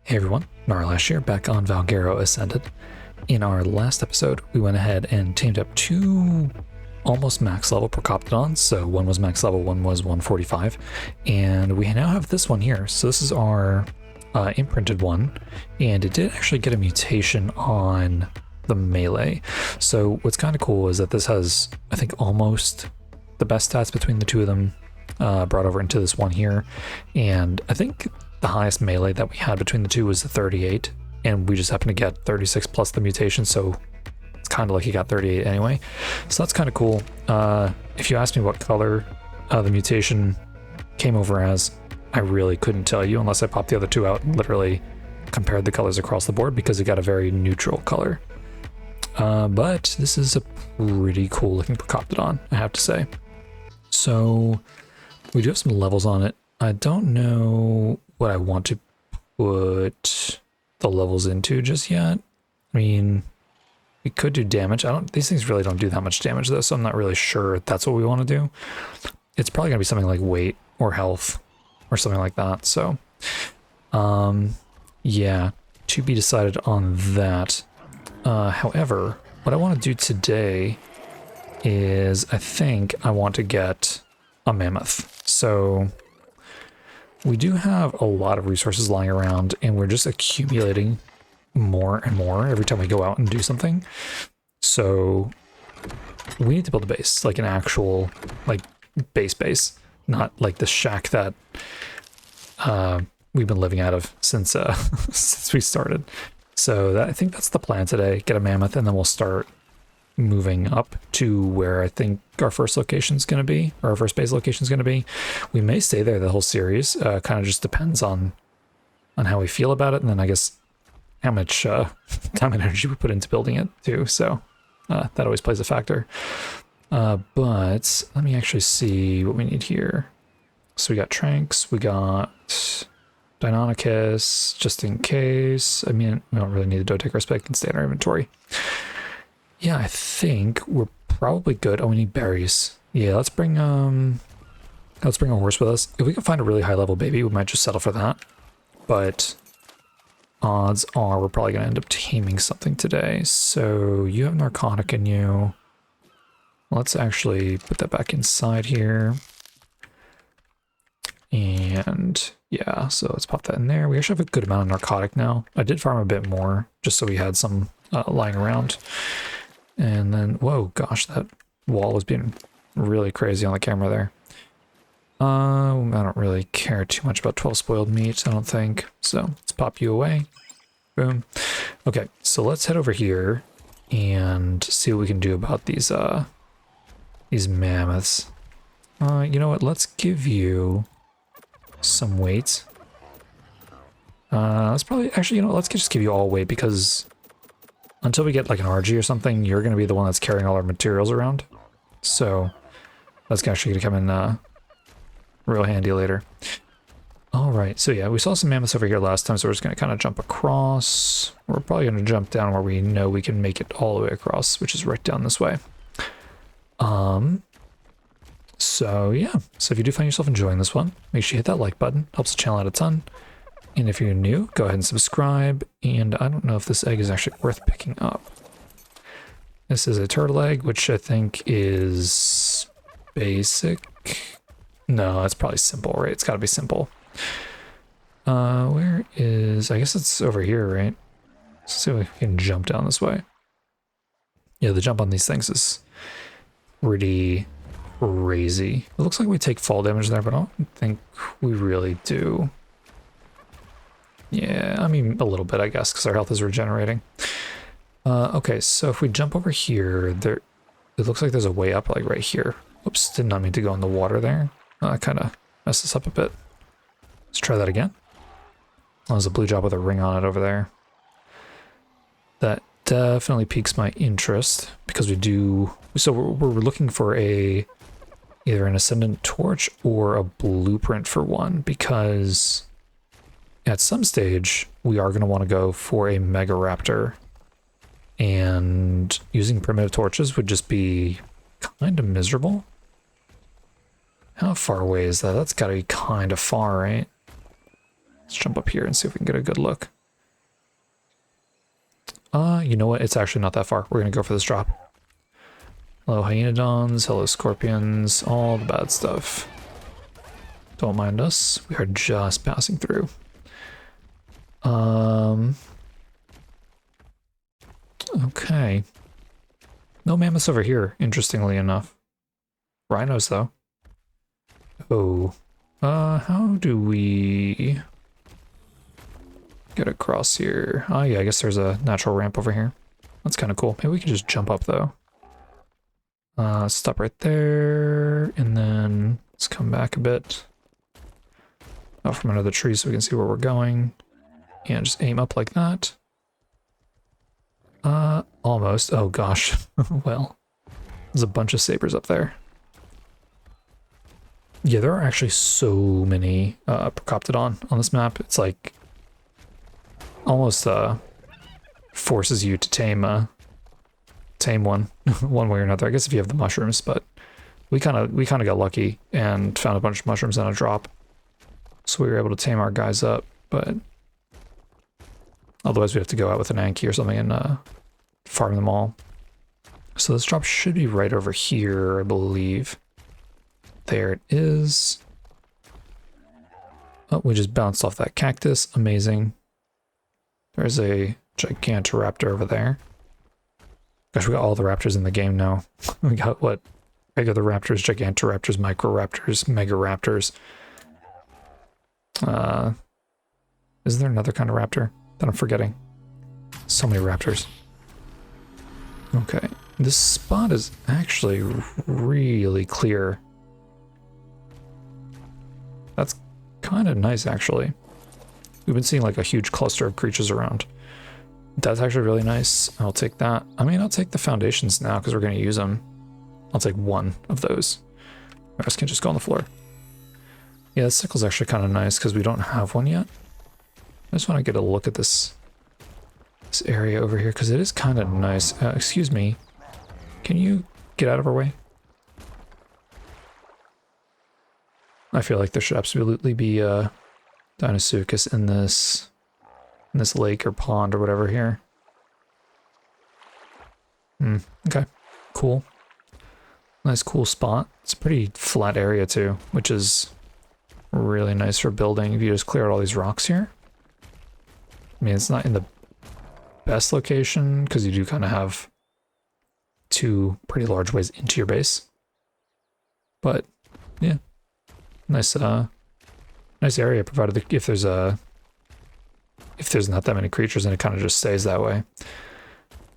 Hey everyone, Gnarlash here, back on Valguero Ascended. In our last episode, we went ahead and tamed up two almost max level Procoptodons. So one was max level, one was 145. And we now have this one here. So this is our imprinted one. And it did actually get a mutation on the melee. So what's kind of cool is that this has, I think, almost the best stats between the two of them brought over into this one here. And I think the highest melee that we had between the two was the 38, and we just happened to get 36 plus the mutation, so it's kind of like he got 38 anyway. So that's kind of cool. If you ask me what color the mutation came over as, I really couldn't tell you unless I popped the other two out and literally compared the colors across the board, because it got a very neutral color. But this is a pretty cool looking Procoptodon, I have to say. So we do have some levels on it. I don't know what I want to put the levels into just yet. I mean, we could do damage. These things really don't do that much damage though, so I'm not really sure if that's what we want to do. It's probably gonna be something like weight or health or something like that. So, yeah, to be decided on that. However, what I want to do today is I think I want to get a mammoth. So we do have a lot of resources lying around, and we're just accumulating more and more every time we go out and do something. So we need to build a base, like an actual like base, not like the shack that we've been living out of since since we started. So I think that's the plan today. Get a mammoth, and then we'll start moving up to where I think our first location is going to be, or our first base location is going to be. We may stay there the whole series. Kind of just depends on how we feel about it, and then I guess how much time and energy we put into building it too. So that always plays a factor. But let me actually see what we need here. So we got Tranks, we got Deinonychus, just in case. I mean, we don't really need the Dotecar spec, can stay in our inventory. Yeah, I think we're probably good. Oh, we need berries. Yeah, let's bring a horse with us. If we can find a really high level baby, we might just settle for that. But odds are we're probably gonna end up taming something today. So you have narcotic in you. Let's actually put that back inside here. And yeah, so let's pop that in there. We actually have a good amount of narcotic now. I did farm a bit more just so we had some lying around. And then, whoa, gosh, that wall was being really crazy on the camera there. I don't really care too much about 12 spoiled meat, I don't think. So let's pop you away. Boom. Okay, so let's head over here and see what we can do about these mammoths. You know what? Let's give you some weight. Let's probably actually, you know, let's just give you all weight, because until we get like an RG or something, you're going to be the one that's carrying all our materials around. So that's actually going to come in real handy later. All right, so yeah, we saw some mammoths over here last time, so we're just going to kind of jump across. We're probably going to jump down where we know we can make it all the way across, which is right down this way. So yeah, so if you do find yourself enjoying this one, make sure you hit that like button. Helps the channel out a ton. And if you're new, go ahead and subscribe. And I don't know if this egg is actually worth picking up. This is a turtle egg, which I think is basic. No, it's probably simple, right? It's got to be simple. Where is... I guess it's over here, right? Let's see if we can jump down this way. Yeah, the jump on these things is pretty crazy. It looks like we take fall damage there, but I don't think we really do. Yeah, I mean, a little bit, I guess, because our health is regenerating. Okay, so if we jump over here, it looks like there's a way up, like right here. Oops, did not mean to go in the water there. I kind of messed this up a bit. Let's try that again. Oh, there's a blue job with a ring on it over there. That definitely piques my interest, because we do... So we're looking for either an Ascendant Torch or a blueprint for one, because at some stage, we are going to want to go for a Mega Raptor, and using primitive torches would just be kind of miserable. How far away is that? That's got to be kind of far, right? Let's jump up here and see if we can get a good look. You know what? It's actually not that far. We're gonna go for this drop. Hello, hyenodons. Hello, scorpions. All the bad stuff. Don't mind us. We are just passing through. Okay. No mammoths over here, interestingly enough. Rhinos, though. Oh. How do we get across here? Oh, yeah, I guess there's a natural ramp over here. That's kind of cool. Maybe we can just jump up, though. Stop right there, and then let's come back a bit. Out from under the tree so we can see where we're going. And just aim up like that. Almost. Oh gosh. Well, there's a bunch of sabers up there. Yeah, there are actually so many Procoptodon on this map. It's like almost forces you to tame one one way or another. I guess if you have the mushrooms, but we kind of got lucky and found a bunch of mushrooms on a drop, so we were able to tame our guys up. But otherwise, we have to go out with an Anki or something and farm them all. So this drop should be right over here, I believe. There it is. Oh, we just bounced off that cactus. Amazing. There's a Gigantoraptor over there. Gosh, we got all the raptors in the game now. We got, what? Regular raptors, Gigantoraptors, Microraptors, Megaraptors. Is there another kind of raptor that I'm forgetting? So many raptors. Okay. This spot is actually really clear. That's kind of nice, actually. We've been seeing like a huge cluster of creatures around. That's actually really nice. I'll take that. I mean, I'll take the foundations now because we're going to use them. I'll take one of those. The rest can just go on the floor. Yeah, the sickle's actually kind of nice because we don't have one yet. I just want to get a look at this area over here because it is kind of nice. Excuse me. Can you get out of our way? I feel like there should absolutely be Deinosuchus in this lake or pond or whatever here. Okay, cool. Nice cool spot. It's a pretty flat area too, which is really nice for building if you just clear out all these rocks here. I mean, it's not in the best location because you do kind of have two pretty large ways into your base. But yeah, nice nice area provided if there's not that many creatures and it kind of just stays that way.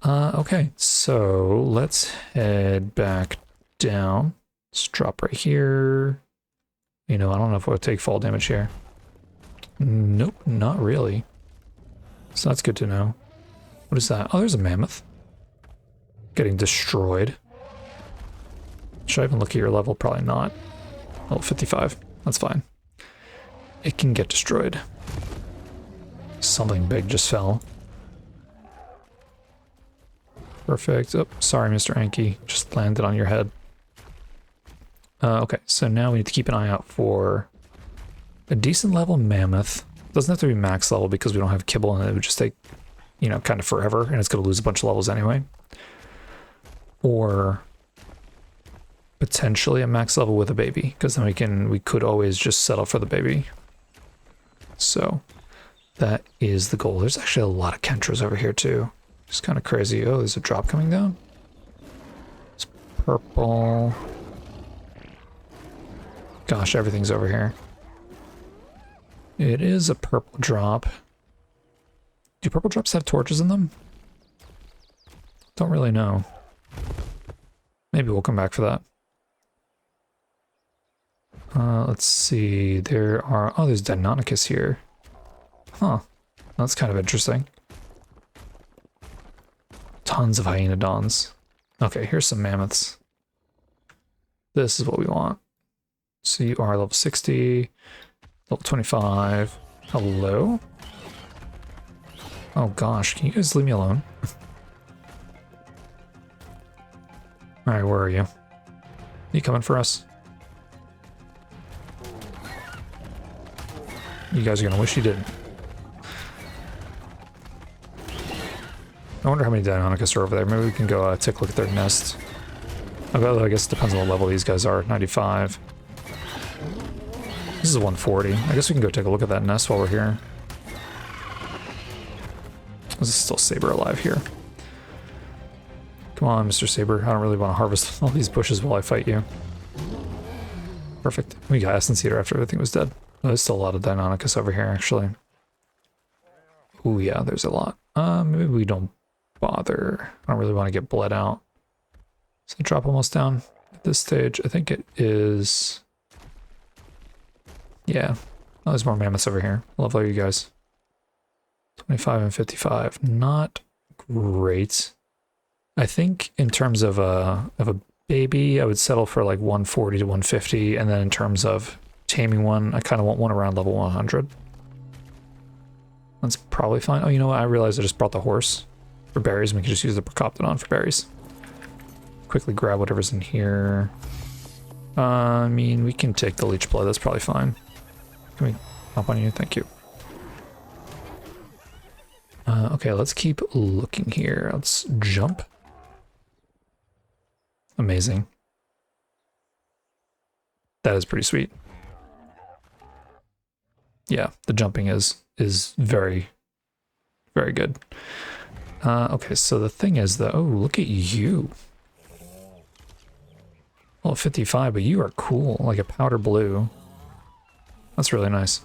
Okay, so let's head back down. Let's drop right here. You know, I don't know if we'll take fall damage here. Nope, not really. So that's good to know. What is that? Oh, there's a mammoth. Getting destroyed. Should I even look at your level? Probably not. Level 55. That's fine. It can get destroyed. Something big just fell. Perfect. Oh, sorry, Mr. Anki. Just landed on your head. Okay, so now we need to keep an eye out for a decent level mammoth. Doesn't have to be max level because we don't have kibble and it would just take, you know, kind of forever and it's going to lose a bunch of levels anyway. Or potentially a max level with a baby because then we could always just settle for the baby. So that is the goal. There's actually a lot of Kentros over here too. It's kind of crazy. Oh, there's a drop coming down. It's purple. Gosh, everything's over here. It is a purple drop. Do purple drops have torches in them? Don't really know. Maybe we'll come back for that. Let's see. There are... Oh, there's Deinonychus here. Huh. That's kind of interesting. Tons of hyenodons. Okay, here's some mammoths. This is what we want. So you are level 60, level 25. Hello? Oh gosh, can you guys leave me alone? Alright, where are you? You coming for us? You guys are gonna wish you didn't. I wonder how many Deinonychus are over there. Maybe we can go take a look at their nest. Although I guess it depends on what level these guys are. 95. This is 140. I guess we can go take a look at that nest while we're here. Is still Saber alive here? Come on, Mr. Saber. I don't really want to harvest all these bushes while I fight you. Perfect. We got Essence Eater after everything was dead. Oh, there's still a lot of Deinonychus over here, actually. Oh yeah, there's a lot. Maybe we don't bother. I don't really want to get bled out. So drop almost down at this stage. I think it is... Yeah. Oh, there's more mammoths over here. Lovely, you guys. 25 and 55. Not great. I think in terms of a baby, I would settle for like 140 to 150. And then in terms of taming one, I kind of want one around level 100. That's probably fine. Oh, you know what? I realized I just brought the horse for berries, and we can just use the Procoptodon for berries. Quickly grab whatever's in here. I mean, we can take the leech blood. That's probably fine. Can we hop on you? Thank you. Okay, let's keep looking here. Let's jump. Amazing. That is pretty sweet. Yeah, the jumping is very, very good. Okay, so the thing is though, oh, look at you. Well, 55, but you are cool, like a powder blue. That's really nice.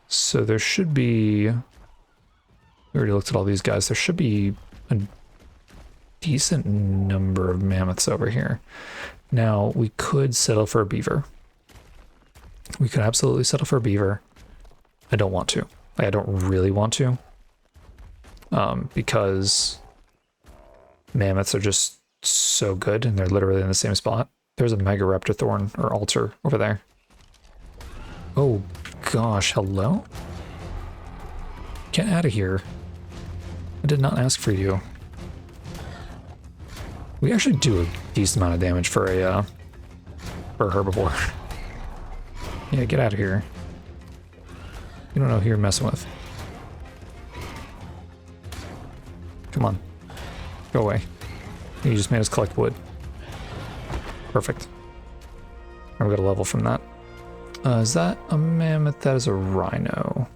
So there should be, we already looked at all these guys, there should be a decent number of mammoths over here. Now, we could settle for a beaver. We could absolutely settle for a beaver. I don't want to. I don't really want to. Because mammoths are just so good and they're literally in the same spot. There's a Mega Raptor Thorn or Altar over there. Oh gosh, hello? Get out of here. I did not ask for you. We actually do a decent amount of damage for a herbivore. Yeah, get out of here. You don't know who you're messing with. Come on. Go away. You just made us collect wood. Perfect. And we got a level from that. Is that a mammoth? That is a rhino.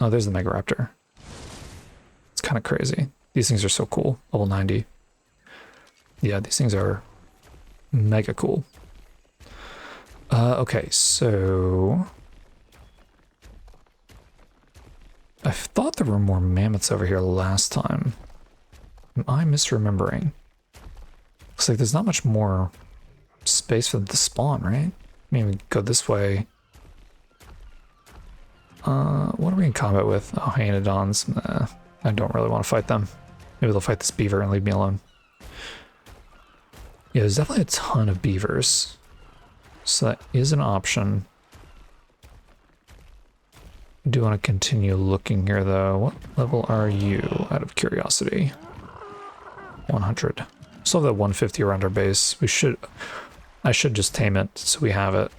Oh, there's the Mega Raptor. It's kind of crazy. These things are so cool. Level 90. Yeah, these things are mega cool. Okay, so... I thought there were more mammoths over here last time. Am I misremembering? Looks like there's not much more space for them to spawn, right? I mean, we go this way. What are we in combat with? Oh, Hyanodons. Nah, I don't really want to fight them. Maybe they'll fight this beaver and leave me alone. Yeah, there's definitely a ton of beavers. So that is an option. I do want to continue looking here though. What level are you, out of curiosity? 100. Still have that 150 around our base. I should just tame it so we have it.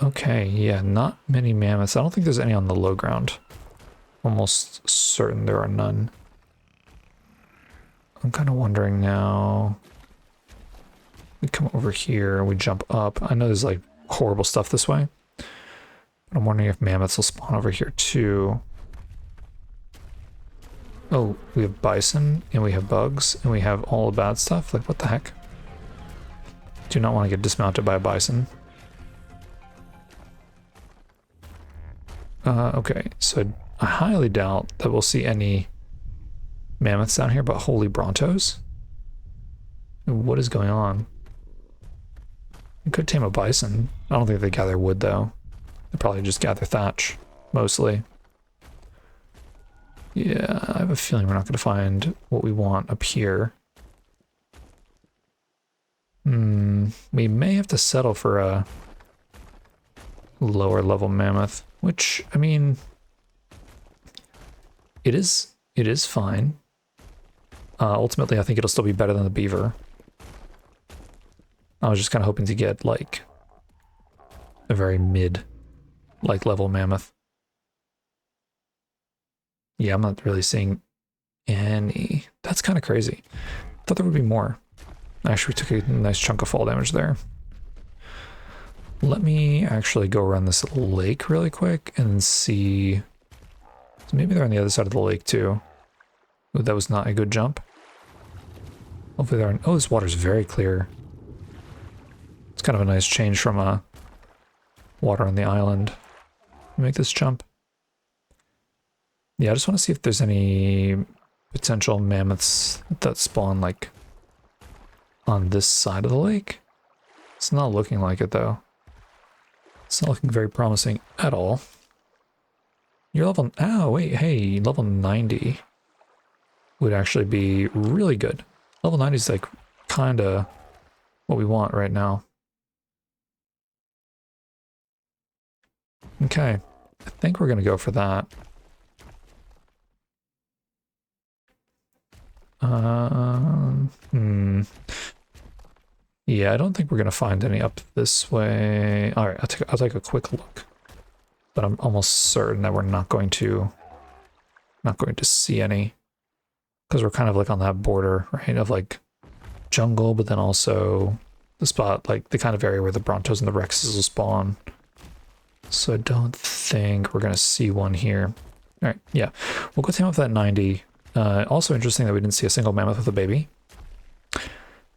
Okay, yeah, not many mammoths. I don't think there's any on the low ground. Almost certain there are none. I'm kind of wondering now. We come over here and we jump up. I know there's like horrible stuff this way. But I'm wondering if mammoths will spawn over here too. Oh, we have bison and we have bugs and we have all the bad stuff. Like, what the heck? Do not want to get dismounted by a bison. Okay, so I highly doubt that we'll see any mammoths down here, but holy Brontos. What is going on? We could tame a bison. I don't think they gather wood though. They probably just gather thatch, mostly. Yeah, I have a feeling we're not going to find what we want up here. We may have to settle for a lower level mammoth, which, I mean, it is fine. Ultimately, I think it'll still be better than the beaver. I was just kind of hoping to get, like, a very mid like level mammoth. Yeah, I'm not really seeing any. That's kind of crazy. Thought there would be more. Actually, we took a nice chunk of fall damage there. Let me actually go around this lake really quick and see. So maybe they're on the other side of the lake too. Ooh, that was not a good jump. Hopefully they're on. Oh, this water's very clear. It's kind of a nice change from water on the island. Make this jump. Yeah, I just want to see if there's any potential mammoths that spawn like on this side of the lake. It's not looking like it though. It's not looking very promising at all. You're level, oh wait, hey, level 90 would actually be really good. Level 90 is like kinda what we want right now. Okay, I think we're gonna go for that. Yeah, I don't think we're gonna find any up this way. All right, I'll take a quick look, but I'm almost certain that we're not going to see any, because we're kind of like on that border, right, of like jungle, but then also the spot, like the kind of area where the Brontos and the Rexes will spawn. So I don't think we're gonna see one here. All right, yeah, we'll go tame up that 90. Also interesting that we didn't see a single mammoth with a baby.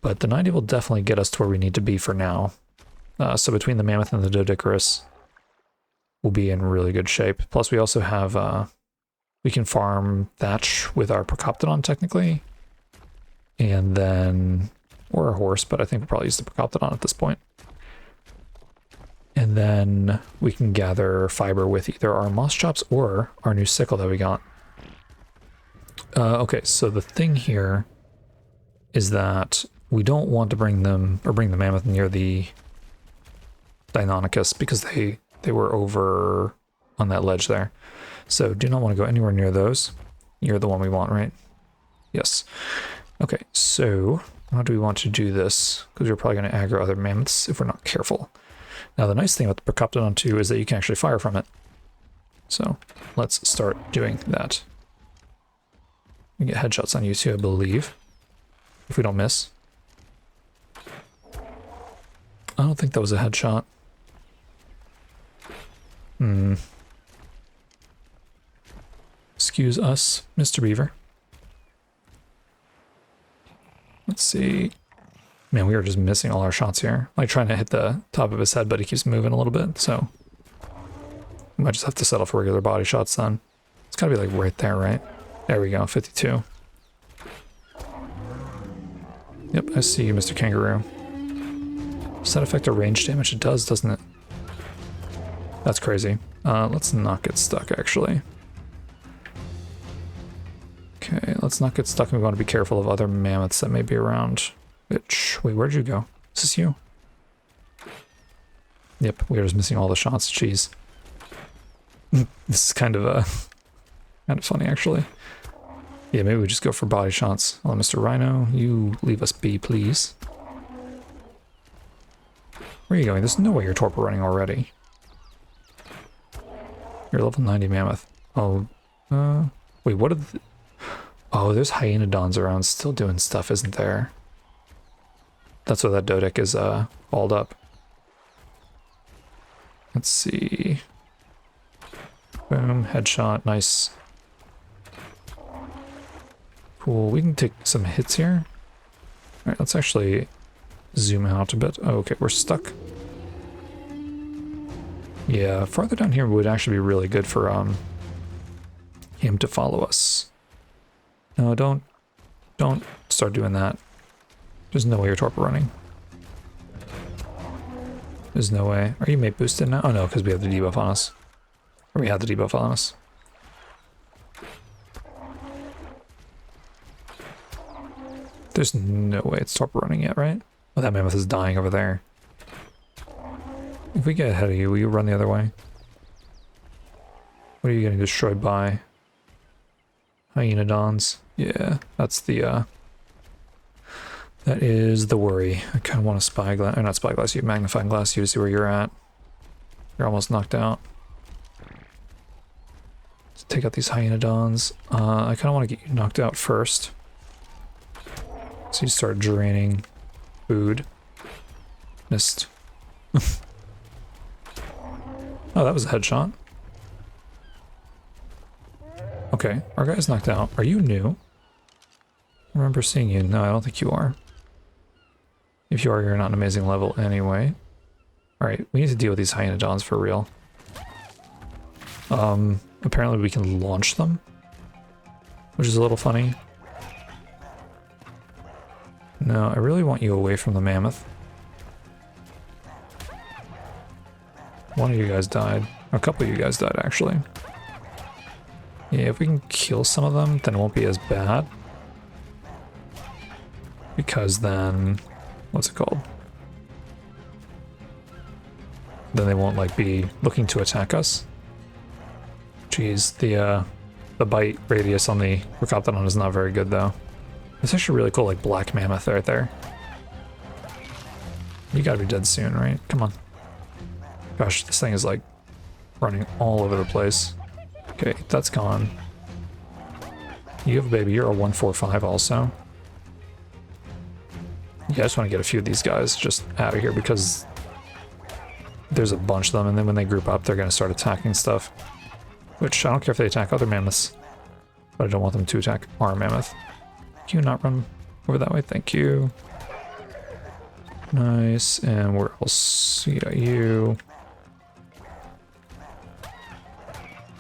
But the 90 will definitely get us to where we need to be for now. So between the mammoth and the Doedicurus, we'll be in really good shape. Plus we also have, we can farm thatch with our Procoptodon technically. And then, or a horse, but I think we'll probably use the Procoptodon at this point. And then we can gather fiber with either our moss chops or our new sickle that we got. Okay, so the thing here is that we don't want to bring them, or bring the mammoth near the Deinonychus because they were over on that ledge there. So do not want to go anywhere near those. You're the one we want, right? Yes. Okay, so how do we want to do this? Because we're probably going to aggro other mammoths if we're not careful. Now the nice thing about the Procoptodon 2 is that you can actually fire from it. So let's start doing that. We get headshots on you too, I believe. If we don't miss. I don't think that was a headshot. Excuse us, Mr. Beaver. Let's see. Man, we are just missing all our shots here. Like trying to hit the top of his head, but he keeps moving a little bit, so we might just have to settle for regular body shots then. It's gotta be like right there, right? There we go, 52. Yep, I see you, Mr. Kangaroo. Does that affect our range damage? It does, doesn't it? That's crazy. Let's not get stuck, actually. Okay, let's not get stuck, and we want to be careful of other mammoths that may be around. Which, wait, where'd you go? Is this you? Yep, we are just missing all the shots. Jeez. This is kind of funny, actually. Yeah, maybe we just go for body shots. Hello, Mr. Rhino. You leave us be, please. Where are you going? There's no way you're torpor running already. You're level 90 mammoth. Oh, wait, what are the... Oh, there's hyenodons around still doing stuff, isn't there? That's why that Doedic is, balled up. Let's see. Boom, headshot, nice. Cool, we can take some hits here. Alright, let's actually zoom out a bit. Oh, okay, we're stuck. Yeah, farther down here would actually be really good for him to follow us. No, don't start doing that. There's no way you're torpor running. There's no way. Are you mate boosted now? Oh no, because we have the debuff on us. Or we had the debuff on us. There's no way it's torpor running yet, right? Oh, that mammoth is dying over there. If we get ahead of you, will you run the other way? What are you getting destroyed by? Hyenodons. Yeah, that's the, that is the worry. I kind of want to spyglass, or not spyglass you, magnifying glass you to see where you're at. You're almost knocked out. to take out these hyenodons. I kind of want to get you knocked out first. So you start draining food. Missed. Oh, that was a headshot. Okay, our guy's knocked out. Are you new? I remember seeing you. No, I don't think you are. If you are, you're not an amazing level anyway. Alright, we need to deal with these hyenodons for real. Apparently we can launch them, which is a little funny. No, I really want you away from the mammoth. One of you guys died. A couple of you guys died, actually. Yeah, if we can kill some of them, then it won't be as bad. Because then... what's it called? Then they won't, like, be looking to attack us. Jeez, the bite radius on the Procoptodon is not very good, though. It's actually really cool, like, black mammoth right there. You gotta be dead soon, right? Come on. Gosh, this thing is, like, running all over the place. Okay, that's gone. You have a baby, you're a 145 also. Yeah, I just want to get a few of these guys just out of here because there's a bunch of them, and then when they group up, they're going to start attacking stuff. Which, I don't care if they attack other mammoths, but I don't want them to attack our mammoth. Can you not run over that way? Thank you. Nice, and where else? We got you.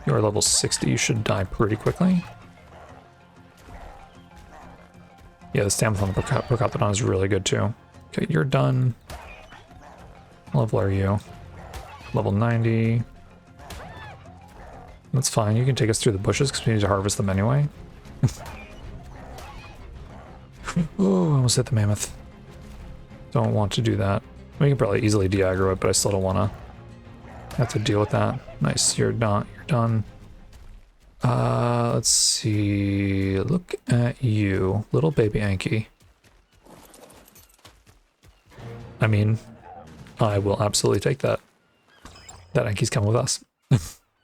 You're level 60, you should die pretty quickly. Yeah, the stamina on the Procoptodon is really good too. Okay, you're done. What level are you? Level 90. That's fine, you can take us through the bushes because we need to harvest them anyway. Oh, I almost hit the mammoth. Don't want to do that. We can probably easily de-aggro it, but I still don't want to have to deal with that. Nice, you're done. You're done. Let's see. Look at you, little baby Anki. I mean, I will absolutely take that. That Anki's come with us.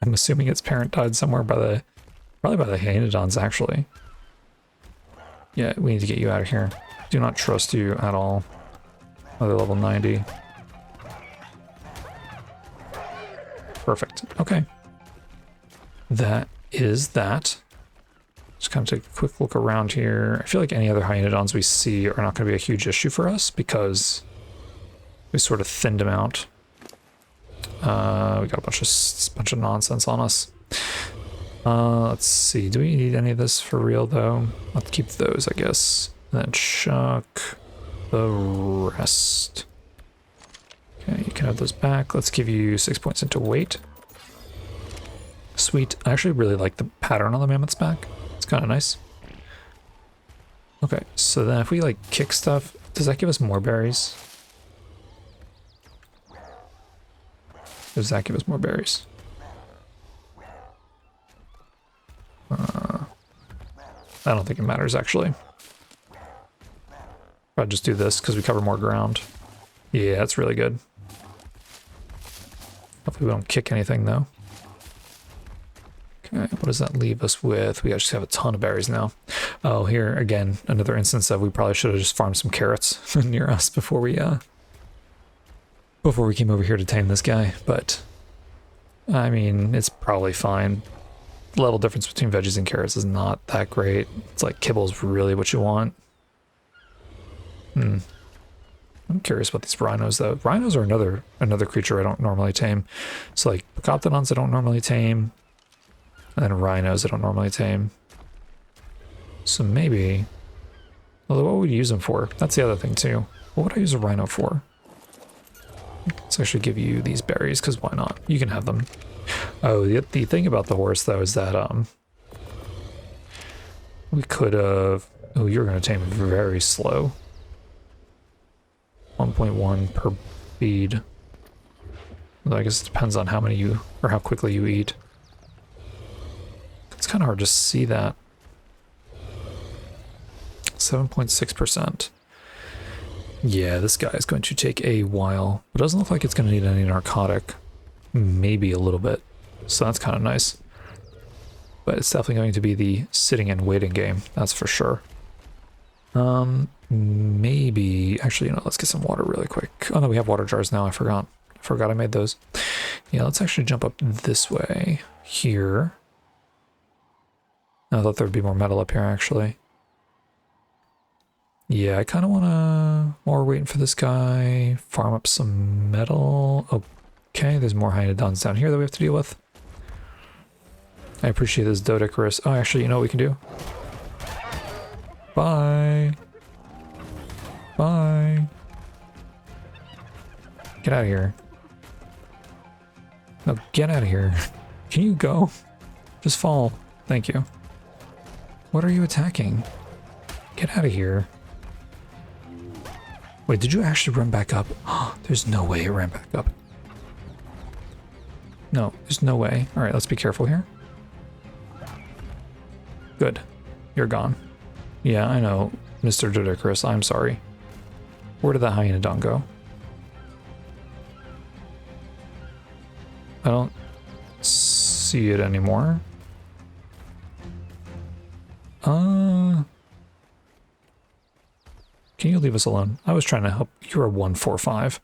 I'm assuming its parent died somewhere by the, probably by the hyenodons actually. Yeah, we need to get you out of here. Do not trust you at all. Another level 90. Perfect. Okay. That is that. Just kind of take a quick look around here. I feel like any other hyenodons we see are not going to be a huge issue for us because we sort of thinned them out. We got a bunch of nonsense on us. Let's see. Do we need any of this for real though? Let's keep those, I guess. And then chuck the rest. Okay, you can have those back. Let's give you 6 points into weight. Sweet. I actually really like the pattern on the mammoth's back. It's kind of nice. Okay, so then if we like kick stuff, does that give us more berries? Does that give us more berries? I don't think it matters actually. I'll just do this because we cover more ground. Yeah, that's really good. Hopefully we don't kick anything though. Okay, what does that leave us with? We actually have a ton of berries now. Oh, here again, another instance of we probably should have just farmed some carrots near us before we came over here to tame this guy, but I mean, it's probably fine. The level difference between veggies and carrots is not that great. It's like kibble's really what you want. I'm curious about these rhinos though. Rhinos are another creature I don't normally tame. So like Procoptodons I don't normally tame. And then rhinos I don't normally tame. So maybe... although what would we use them for? That's the other thing too. What would I use a rhino for? Let's actually give you these berries, because why not? You can have them. Oh, the thing about the horse though is that we could have... oh, you're going to tame very slow. 1.1 per feed. Although I guess it depends on how many you, or how quickly you eat. It's kind of hard to see that. 7.6%. Yeah, this guy is going to take a while. It doesn't look like it's going to need any narcotic. Maybe a little bit. So that's kind of nice. but it's definitely going to be the sitting and waiting game, that's for sure. Maybe, actually, let's get some water really quick. Oh no, we have water jars now, I forgot I made those. Yeah, let's actually jump up this way, here. I thought there'd be more metal up here, actually. Yeah, I kind of want to, while we're waiting for this guy, farm up some metal. Okay, there's more hyenodons down here that we have to deal with. I appreciate this Doedicurus. Oh, actually, you know what we can do? Bye. Bye. Get out of here. No, get out of here. Can you go? Just fall. Thank you. What are you attacking? Get out of here. Wait, did you actually run back up? There's no way it ran back up. No, there's no way. All right, let's be careful here. Good. You're gone. Yeah, I know, Mr. Doedicurus, I'm sorry. Where did the hyenodon go? I don't see it anymore. Can you leave us alone? I was trying to help. You're a 145.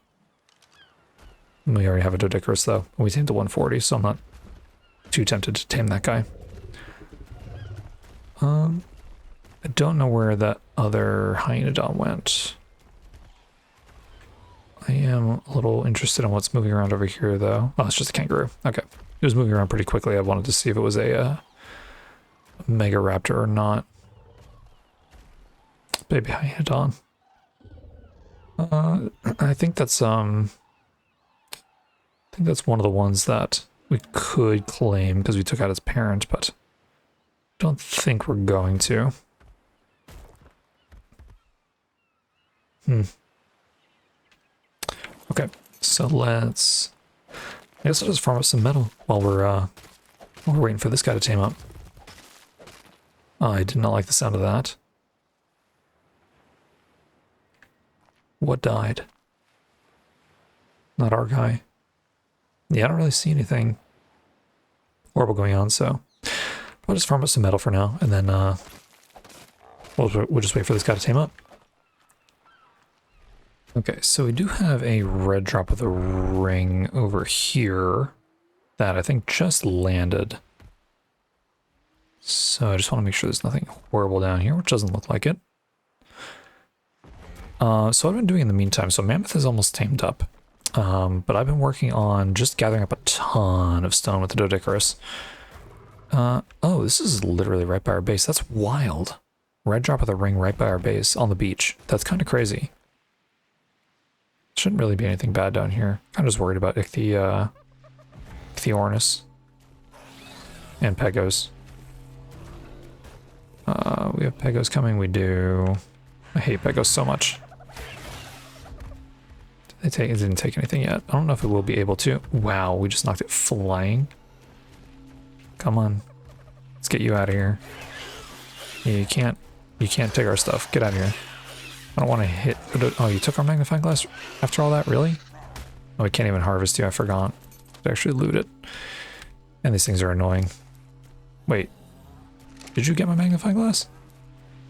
We already have a Doedicurus though. We tamed to 140, so I'm not too tempted to tame that guy. I don't know where that other hyenodon went. I am a little interested in what's moving around over here though. Oh, it's just a kangaroo. Okay. It was moving around pretty quickly. I wanted to see if it was a mega raptor or not. Baby hyenodon. I think that's one of the ones that we could claim because we took out its parent, but don't think we're going to. Okay, so I guess I'll just farm up some metal while we're waiting for this guy to tame up. Oh, I did not like the sound of that. What died? Not our guy. Yeah, I don't really see anything horrible going on, so I'll just farm up some metal for now, and then we'll just wait for this guy to tame up. Okay, so we do have a red drop of the ring over here that I think just landed. So I just want to make sure there's nothing horrible down here, which doesn't look like it. So I've been doing in the meantime, so Mammoth is almost tamed up. But I've been working on just gathering up a ton of stone with the Doedicurus. Oh, this is literally right by our base. That's wild. Red drop of the ring right by our base on the beach. That's kind of crazy. Shouldn't really be anything bad down here. I'm just worried about Ichthyornis and Pegos. We have Pegos coming. We do. I hate Pegos so much. It didn't take anything yet. I don't know if it will be able to. Wow, we just knocked it flying. Come on. Let's get you out of here. Yeah, you can't take our stuff. Get out of here. I don't want to hit. Oh, you took our magnifying glass after all that? Really? Oh, we can't even harvest you. I forgot to actually loot it. And these things are annoying. Wait. Did you get my magnifying glass?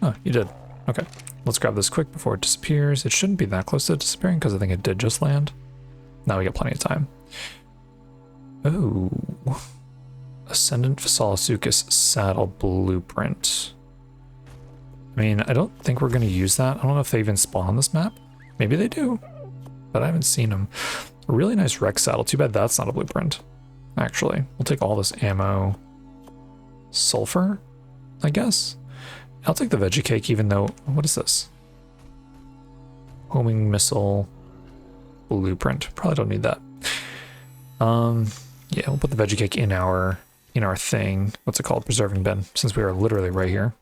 Oh, you did. Okay. Let's grab this quick before it disappears. It shouldn't be that close to disappearing because I think it did just land. Now we got plenty of time. Oh. Ascendant Phasaelasuchus saddle blueprint. I mean, I don't think we're going to use that. I don't know if they even spawn on this map. Maybe they do, but I haven't seen them. A really nice Rex saddle. Too bad that's not a blueprint. Actually, we'll take all this ammo. Sulfur, I guess. I'll take the veggie cake, even though, what is this? Homing missile blueprint. Probably don't need that. Yeah, we'll put the veggie cake in our thing. What's it called? Preserving bin, since we are literally right here.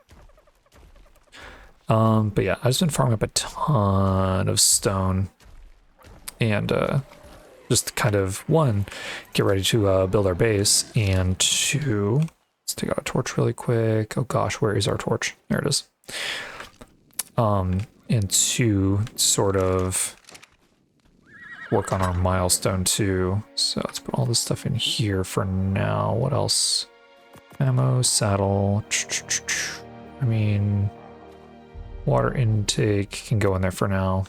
But yeah, I've just been farming up a ton of stone and just kind of, one, get ready to build our base, and two, let's take out a torch really quick. Oh gosh, where is our torch? There it is. And two, sort of work on our milestone too. So let's put all this stuff in here for now. What else? Ammo, saddle. I mean, water intake can go in there for now.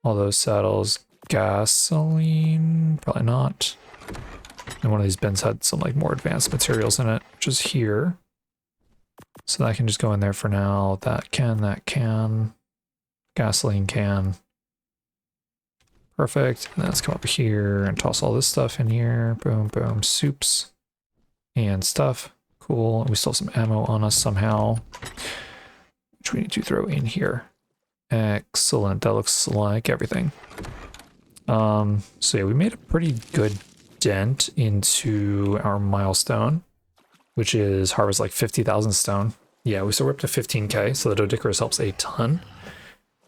All those saddles. Gasoline, probably not. And one of these bins had some like more advanced materials in it, which is here. So that can just go in there for now. That can. Gasoline can. Perfect. And then let's come up here and toss all this stuff in here. Boom, boom. Soups and stuff. Cool. And we still have some ammo on us somehow, which we need to throw in here. Excellent. That looks like everything. So yeah, we made a pretty good dent into our milestone, which is harvest like 50,000 stone. Yeah, so we're up to 15k, so the Dodicarus helps a ton.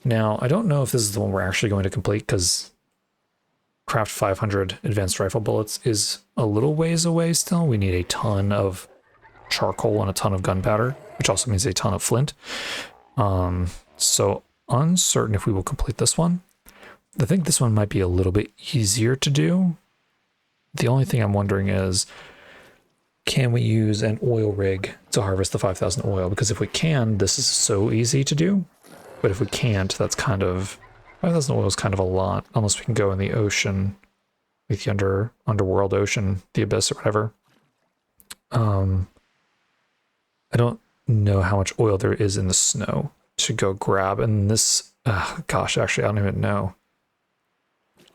Now, I don't know if this is the one we're actually going to complete, because craft 500 advanced rifle bullets is a little ways away still. We need a ton of charcoal and a ton of gunpowder, which also means a ton of flint. So uncertain if we will complete this one. I think this one might be a little bit easier to do. The only thing I'm wondering is, can we use an oil rig to harvest the 5,000 oil? Because if we can, this is so easy to do. But if we can't, that's kind of... 5,000 oil is kind of a lot, unless we can go in the ocean, with the underworld ocean, the abyss or whatever. I don't know how much oil there is in the snow to go grab. And this... gosh, actually, I don't even know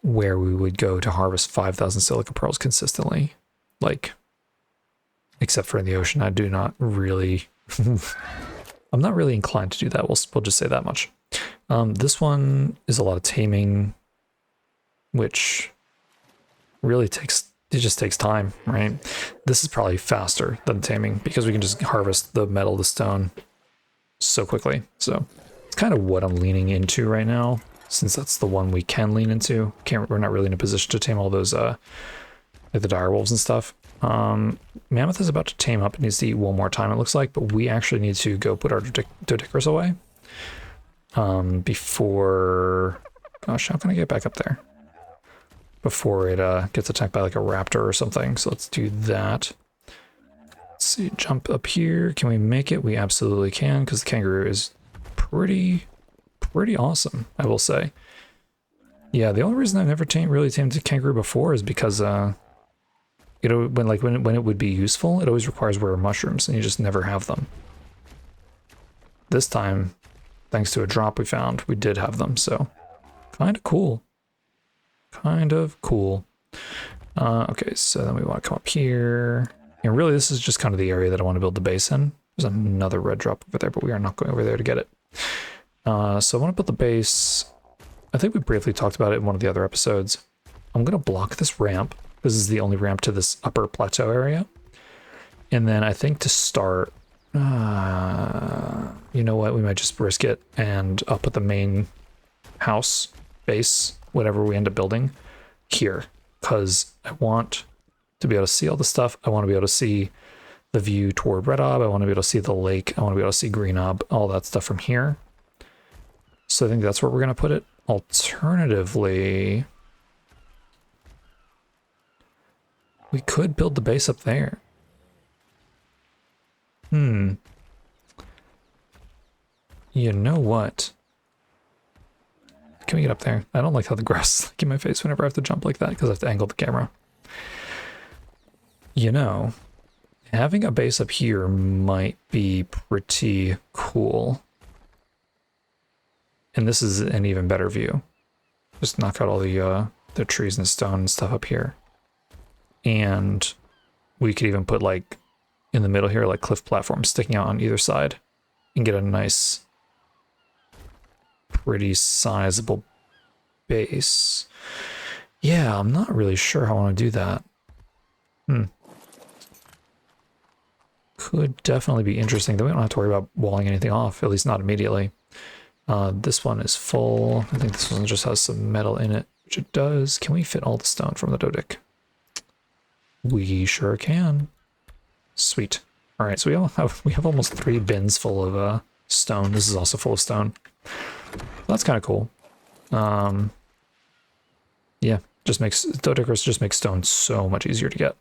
where we would go to harvest 5,000 silica pearls consistently. Like, except for in the ocean, I do not really... I'm not really inclined to do that. We'll just say that much. This one is a lot of taming, which really just takes time, right? This is probably faster than taming because we can just harvest the metal, the stone so quickly. So it's kind of what I'm leaning into right now, since that's the one we can lean into. We're not really in a position to tame all those, like the direwolves and stuff. Mammoth is about to tame up. It needs to eat one more time, it looks like, but we actually need to go put our Dodicarus away. Before... Gosh, how can I get back up there? Before it gets attacked by like a raptor or something. So let's do that. Let's see, jump up here. Can we make it? We absolutely can, because the kangaroo is pretty awesome, I will say. Yeah, the only reason I've never really tamed a kangaroo before is because you know, when it would be useful, it always requires rare mushrooms, and you just never have them. This time, thanks to a drop we found, we did have them, so kind of cool. Kind of cool. Okay, so then we want to come up here. And really, this is just kind of the area that I want to build the base in. There's another red drop over there, but we are not going over there to get it. So I want to build the base. I think we briefly talked about it in one of the other episodes. I'm going to block this ramp. This is the only ramp to this upper plateau area. And then I think to start, you know what, we might just risk it, and I'll put the main house, base, whatever we end up building, here. Because I want to be able to see all the stuff. I want to be able to see the view toward Red Ob. I want to be able to see the lake. I want to be able to see Green Ob, all that stuff from here. So I think that's where we're going to put it. Alternatively, we could build the base up there. You know what? Can we get up there? I don't like how the grass is like in my face whenever I have to jump like that, because I have to angle the camera. You know, having a base up here might be pretty cool. And this is an even better view. Just knock out all the trees and stone and stuff up here. And we could even put, like, in the middle here, like cliff platforms sticking out on either side, and get a nice, pretty sizable base. Yeah, I'm not really sure how I want to do that. Could definitely be interesting. Then we don't have to worry about walling anything off, at least not immediately. This one is full. I think this one just has some metal in it, which it does. Can we fit all the stone from the Dodic? We sure can. Sweet. All right, so we have almost 3 bins full of stone. This is also full of stone. That's kind of cool. Yeah, Dodicarus just makes stone so much easier to get.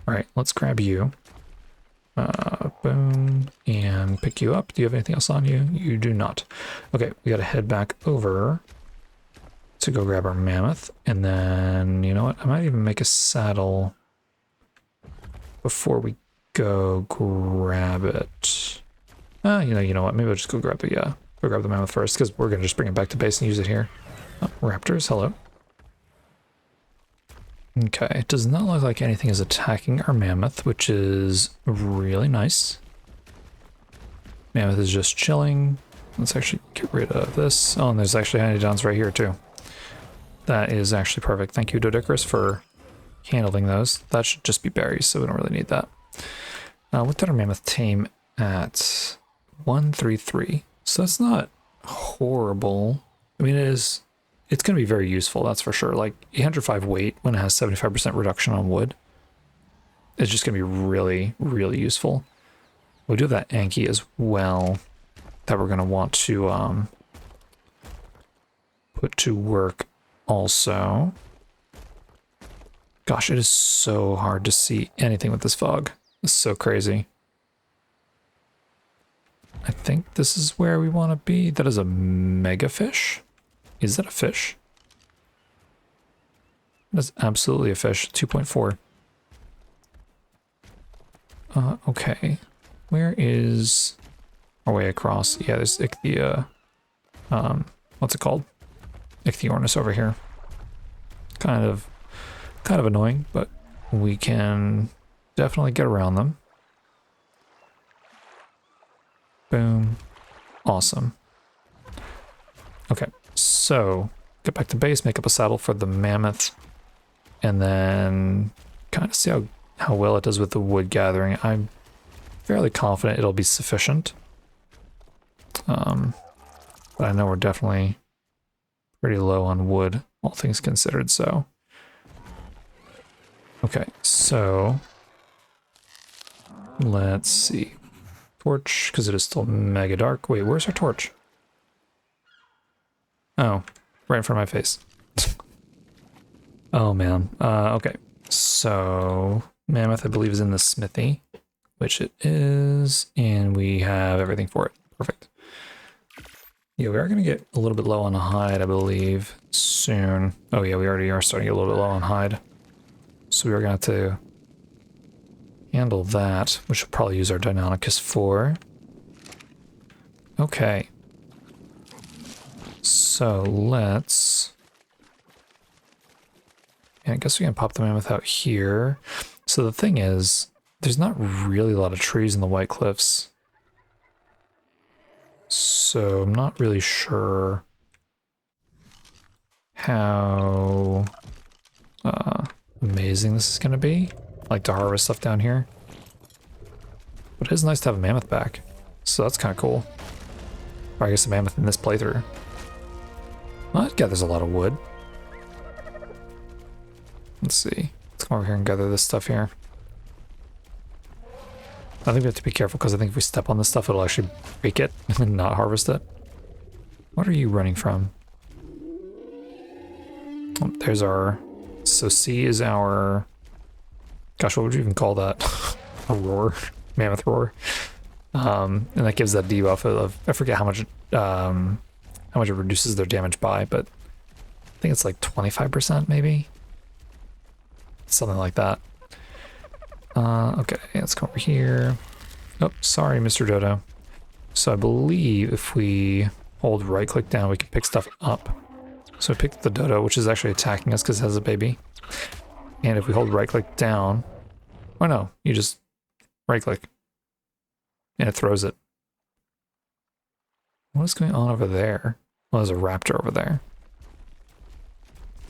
All right, let's grab you. Boom, and pick you up. Do you have anything else on you? You do not. Okay, we gotta head back over to go grab our mammoth, and then, you know what? I might even make a saddle before we go grab it. You know what? Maybe I'll just go grab the mammoth first, because we're gonna just bring it back to base and use it here. Oh, raptors, hello. Okay, it does not look like anything is attacking our mammoth, which is really nice. Mammoth is just chilling. Let's actually get rid of this. Oh, and there's actually Handydowns right here too. That is actually perfect. Thank you, Doedicurus, for handling those. That should just be berries, so we don't really need that. What did our mammoth tame at? 133. So that's not horrible. I mean, it's going to be very useful, that's for sure. Like 805 weight when it has 75% reduction on wood. It's just going to be really, really useful. We do have that Anki as well that we're going to want to put to work also. Gosh, it is so hard to see anything with this fog. It's so crazy. I think this is where we want to be. That is a mega fish. Is that a fish? That's absolutely a fish. 2.4. Okay. Where is our way across? Yeah, there's what's it called? Ichthyornis over here. Kind of annoying, but we can definitely get around them. Boom. Awesome. Okay, so get back to base, make up a saddle for the mammoth, and then kind of see how well it does with the wood gathering. I'm fairly confident it'll be sufficient. But I know we're definitely pretty low on wood, all things considered, so. Okay, so let's see. Torch, because it is still mega dark. Wait, where's our torch? Oh, right in front of my face. Oh man. Okay. So mammoth, I believe, is in the smithy, which it is, and we have everything for it. Perfect. Yeah, we are going to get a little bit low on hide, I believe, soon. Oh yeah, we already are starting to get a little bit low on hide. So we are going to have to handle that, which we'll probably use our Deinonychus for. Okay. So let's... And I guess we can pop the mammoth out here. So the thing is, there's not really a lot of trees in the White Cliffs. So I'm not really sure how amazing this is going to be. I like to harvest stuff down here. But it is nice to have a mammoth back. So that's kind of cool. Or I guess a mammoth in this playthrough. Well, it gathers a lot of wood. Let's see. Let's come over here and gather this stuff here. I think we have to be careful because I think if we step on this stuff, it'll actually break it and not harvest it. What are you running from? Oh, there's our... So C is our... Gosh, what would you even call that? A roar? Mammoth roar. And that gives that debuff of... I forget how much it reduces their damage by, but I think it's like 25% maybe? Something like that. Okay, let's come over here. Oh, sorry, Mr. Dodo. So I believe if we hold right click down, we can pick stuff up. So I picked the Dodo, which is actually attacking us because it has a baby. And if we hold right click down, oh no, you just right click and it throws it. What is going on over there? Well, there's a raptor over there.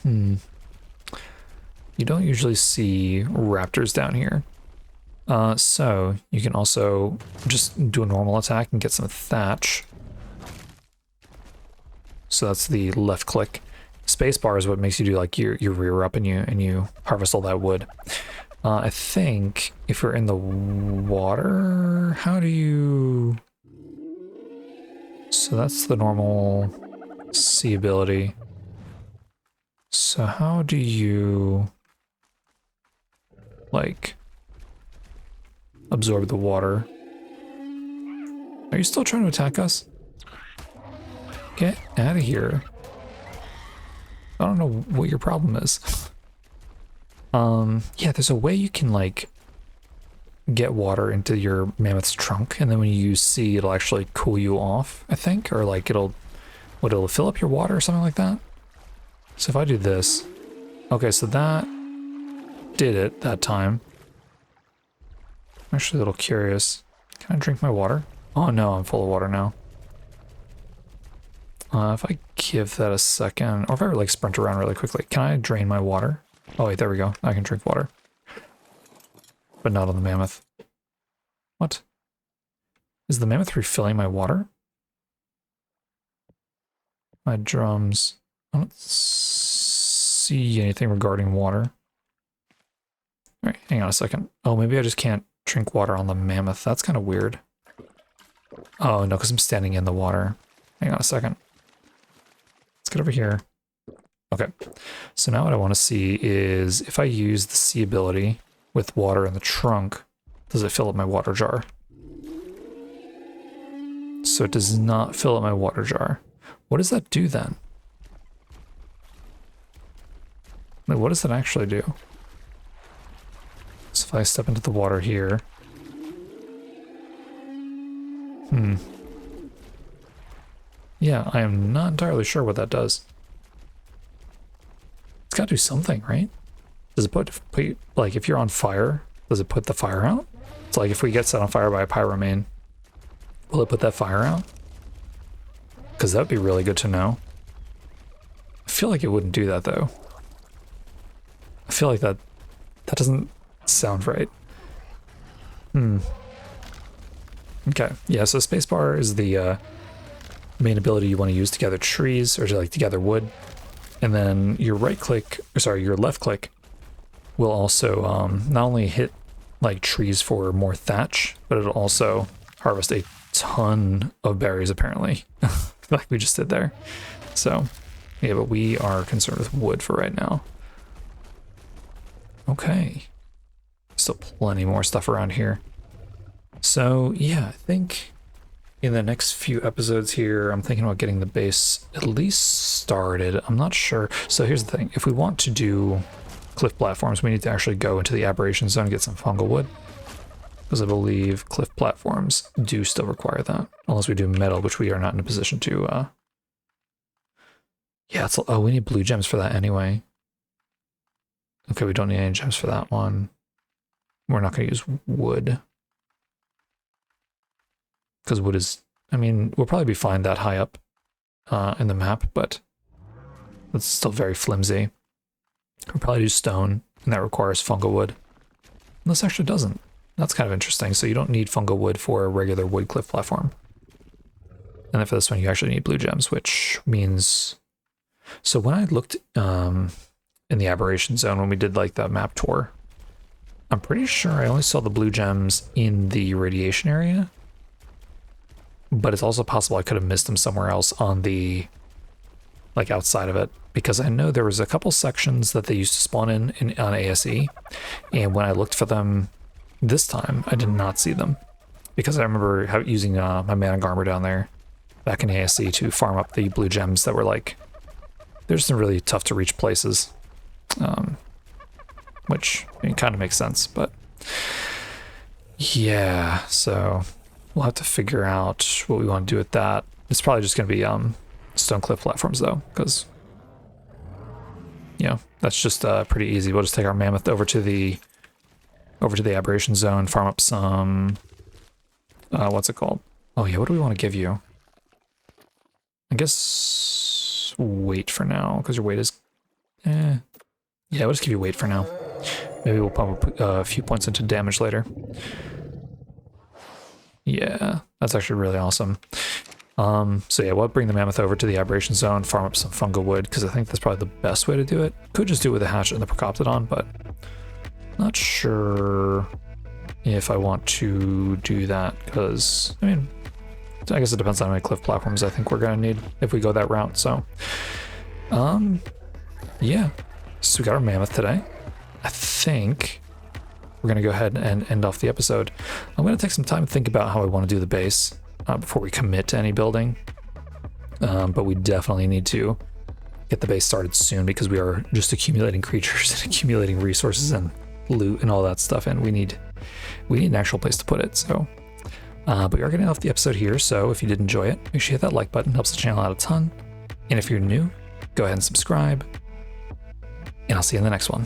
You don't usually see raptors down here. So you can also just do a normal attack and get some thatch. So that's the left click. Spacebar is what makes you do like your rear up and you harvest all that wood. I think if you're in the water, how do you... So that's the normal C ability. So how do you... like... absorb the water. Are you still trying to attack us? Get out of here. I don't know what your problem is. Yeah, there's a way you can like get water into your mammoth's trunk, and then when you use C, it'll actually cool you off, I think, or like it'll fill up your water or something like that. So if I do this, okay, so that did it that time. I'm actually a little curious. Can I drink my water? Oh no, I'm full of water now. If I give that a second, or if I like sprint around really quickly, can I drain my water? Oh wait, there we go. I can drink water. But not on the mammoth. What? Is the mammoth refilling my water? My drums. I don't see anything regarding water. Alright, hang on a second. Oh, maybe I just can't drink water on the mammoth. That's kind of weird. Oh no, because I'm standing in the water. Hang on a second. Let's get over here. Okay, so now what I want to see is if I use the C ability with water in the trunk, does it fill up my water jar? So it does not fill up my water jar. What does that do then? Like, what does that actually do? So if I step into the water here. Yeah, I am not entirely sure what that does. It's got to do something, right? Does it put, like, if you're on fire, does it put the fire out? It's like if we get set on fire by a pyromane, will it put that fire out? Because that would be really good to know. I feel like it wouldn't do that, though. I feel like that doesn't sound right. Okay, yeah, so spacebar is the main ability you want to use to gather trees, or to gather wood. And then your right click, or sorry, your left click will also not only hit like trees for more thatch, but it'll also harvest a ton of berries apparently, like we just did there. So yeah, but we are concerned with wood for right now. Okay, still plenty more stuff around here. So yeah, I think in the next few episodes here, I'm thinking about getting the base at least started. I'm not sure. So here's the thing. If we want to do cliff platforms, we need to actually go into the aberration zone and get some fungal wood. Because I believe cliff platforms do still require that. Unless we do metal, which we are not in a position to... Yeah, it's... Oh, we need blue gems for that anyway. Okay, we don't need any gems for that one. We're not going to use wood. Because wood is, I mean, we'll probably be fine that high up in the map, but it's still very flimsy. We'll probably do stone, and that requires fungal wood. And this actually doesn't. That's kind of interesting. So you don't need fungal wood for a regular wood cliff platform. And then for this one, you actually need blue gems, which means... So when I looked in the aberration zone, when we did like the map tour, I'm pretty sure I only saw the blue gems in the radiation area. But it's also possible I could have missed them somewhere else on the, like, outside of it. Because I know there was a couple sections that they used to spawn in on ASE. And when I looked for them this time, I did not see them. Because I remember using my mana armor down there back in ASE to farm up the blue gems that were, like, they're just in really tough to reach places. Which, I mean, kind of makes sense, but... Yeah, so... We'll have to figure out what we want to do with that. It's probably just going to be stone cliff platforms, though, because, you know, that's just pretty easy. We'll just take our mammoth over to the aberration zone, farm up some... what's it called? Oh, yeah, what do we want to give you? I guess weight for now, because your weight is... Yeah, we'll just give you weight for now. Maybe we'll pump a few points into damage later. Yeah, that's actually really awesome. So yeah, we'll bring the mammoth over to the aberration zone, farm up some fungal wood, because I think that's probably the best way to do it. Could just do it with a hatchet and the Procoptodon, but not sure if I want to do that, because, I mean, I guess it depends on how many cliff platforms I think we're going to need if we go that route, so. Yeah, so we got our mammoth today. I think we're going to go ahead and end off the episode. I'm going to take some time to think about how I want to do the base before we commit to any building. But we definitely need to get the base started soon because we are just accumulating creatures and accumulating resources and loot and all that stuff, and we need an actual place to put it. So but we are going to end off the episode here, so if you did enjoy it, make sure you hit that like button. It helps the channel out a ton. And if you're new, go ahead and subscribe, and I'll see you in the next one.